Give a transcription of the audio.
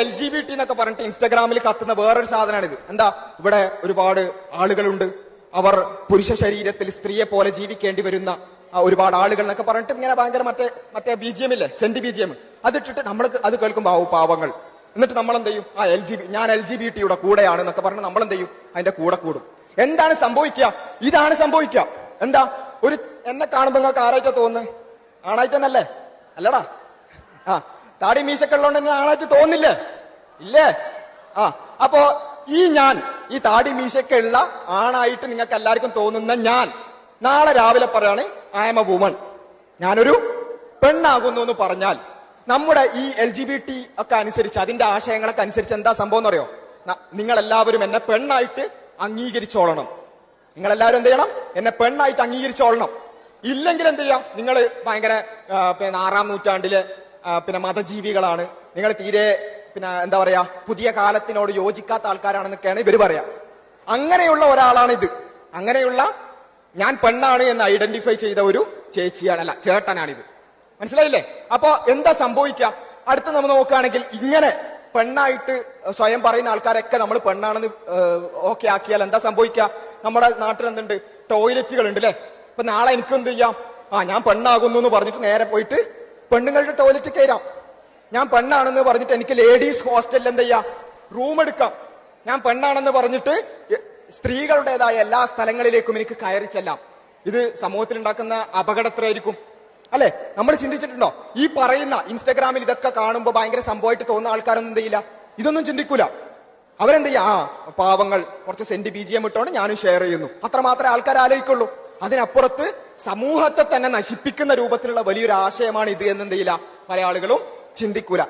LGBT എന്നൊക്കെ പറഞ്ഞിട്ട് ഇൻസ്റ്റാഗ്രാമിൽ കത്തുന്ന വേറൊരു സാധനമാണിത്. എന്താ, ഇവിടെ ഒരുപാട് ആളുകളുണ്ട്, അവർ പുരുഷ ശരീരത്തിൽ സ്ത്രീയെ പോലെ ജീവിക്കേണ്ടി വരുന്ന ഒരുപാട് ആളുകൾ എന്നൊക്കെ പറഞ്ഞിട്ട് ഇങ്ങനെ ഭയങ്കര മറ്റേ BGM ഇല്ലേ, സെന്റ് BGM, അതിട്ടിട്ട് നമ്മൾ അത് കേൾക്കുമ്പോൾ പാവങ്ങൾ. എന്നിട്ട് നമ്മൾ എന്ത് ചെയ്യും? ഞാൻ LGBT കൂടെയാണ് എന്നൊക്കെ പറഞ്ഞ് നമ്മൾ എന്ത് ചെയ്യും? അതിന്റെ കൂടെ കൂടും. എന്താണ് സംഭവിക്കുക? ഇതാണ് സംഭവിക്കുക. എന്താ, എന്നെ കാണുമ്പോ നിങ്ങൾക്ക് ആരായിട്ടാ തോന്നുന്നത്? ആണായിട്ടെന്നല്ലേ? അല്ലടാ. താടി മീശൊക്കെ ഉള്ളതുകൊണ്ട് തന്നെ ആണായിട്ട് തോന്നില്ലേ? ഇല്ലേ? അപ്പോ ഈ താടി മീശൊക്കെ ഉള്ള ആണായിട്ട് നിങ്ങൾക്ക് എല്ലാവർക്കും തോന്നുന്ന ഞാൻ നാളെ രാവിലെ പറയാണ് ഐ ആം എ വുമൺ, ഞാനൊരു പെണ്ണാകുന്നു എന്ന് പറഞ്ഞാൽ നമ്മുടെ ഈ LGBT ഒക്കെ അനുസരിച്ച്, അതിന്റെ ആശയങ്ങളൊക്കെ അനുസരിച്ച് എന്താ സംഭവം എന്നറിയോ? നിങ്ങൾ എല്ലാവരും എന്നെ പെണ്ണായിട്ട് അംഗീകരിച്ചോളണം. നിങ്ങളെല്ലാവരും എന്ത് ചെയ്യണം? എന്നെ പെണ്ണായിട്ട് അംഗീകരിച്ചോളണം. ഇല്ലെങ്കിൽ എന്ത് ചെയ്യാം? നിങ്ങൾ ഭയങ്കര 6-ാം നൂറ്റാണ്ടിലെ മതജീവികളാണ്, നിങ്ങൾ തീരെ എന്താ പറയാ, പുതിയ കാലത്തിനോട് യോജിക്കാത്ത ആൾക്കാരാണെന്നൊക്കെയാണ് ഇവര് പറയാ. അങ്ങനെയുള്ള ഒരാളാണ് ഇത്. അങ്ങനെയുള്ള ഞാൻ പെണ്ണാണ് എന്ന് ഐഡന്റിഫൈ ചെയ്ത ഒരു ചേട്ടനാണിത്. മനസ്സിലായില്ലേ? അപ്പൊ എന്താ സംഭവിക്കുക? അടുത്ത് നമ്മൾ നോക്കുകയാണെങ്കിൽ ഇങ്ങനെ പെണ്ണായിട്ട് സ്വയം പറയുന്ന ആൾക്കാരൊക്കെ നമ്മൾ പെണ്ണാണെന്ന് ഓക്കെ ആക്കിയാൽ എന്താ സംഭവിക്കുക? നമ്മുടെ നാട്ടിൽ എന്തുണ്ട്? ടോയ്ലറ്റുകൾ ഉണ്ട് അല്ലെ? ഇപ്പൊ നാളെ എനിക്ക് എന്ത് ചെയ്യാം? ഞാൻ പെണ്ണാകുന്നു എന്ന് പറഞ്ഞിട്ട് നേരെ പോയിട്ട് പെണ്ണുങ്ങളുടെ ടോയ്ലറ്റ് കയറാം. ഞാൻ പെണ്ണാണെന്ന് പറഞ്ഞിട്ട് എനിക്ക് ലേഡീസ് ഹോസ്റ്റലിൽ എന്ത് ചെയ്യാം? റൂം എടുക്കാം. ഞാൻ പെണ്ണാണെന്ന് പറഞ്ഞിട്ട് സ്ത്രീകളുടേതായ എല്ലാ സ്ഥലങ്ങളിലേക്കും എനിക്ക് കയറി ചെല്ലാം. ഇത് സമൂഹത്തിൽ ഉണ്ടാക്കുന്ന അപകടത്തിലായിരിക്കും അല്ലെ? നമ്മൾ ചിന്തിച്ചിട്ടുണ്ടോ? ഈ പറയുന്ന ഇൻസ്റ്റാഗ്രാമിൽ ഇതൊക്കെ കാണുമ്പോൾ ഭയങ്കര സംഭവമായിട്ട് തോന്നുന്ന ആൾക്കാരൊന്നും എന്ത് ചെയ്യില്ല, ഇതൊന്നും ചിന്തിക്കൂല. അവരെന്ത് ചെയ്യാ? പാവങ്ങൾ, കുറച്ച് സെന്റ് BGM ഇട്ടോണ്ട് ഞാനും ഷെയർ ചെയ്യുന്നു, അത്രമാത്രമേ ആൾക്കാർ ആലോചിക്കുള്ളൂ. അതിനപ്പുറത്ത് സമൂഹത്തെ തന്നെ നശിപ്പിക്കുന്ന രൂപത്തിലുള്ള വലിയൊരു ആശയമാണ് ഇത് എന്ന് എന്ത് ചെയ്യില്ല, പല ആളുകളും ചിന്തിക്കൂല.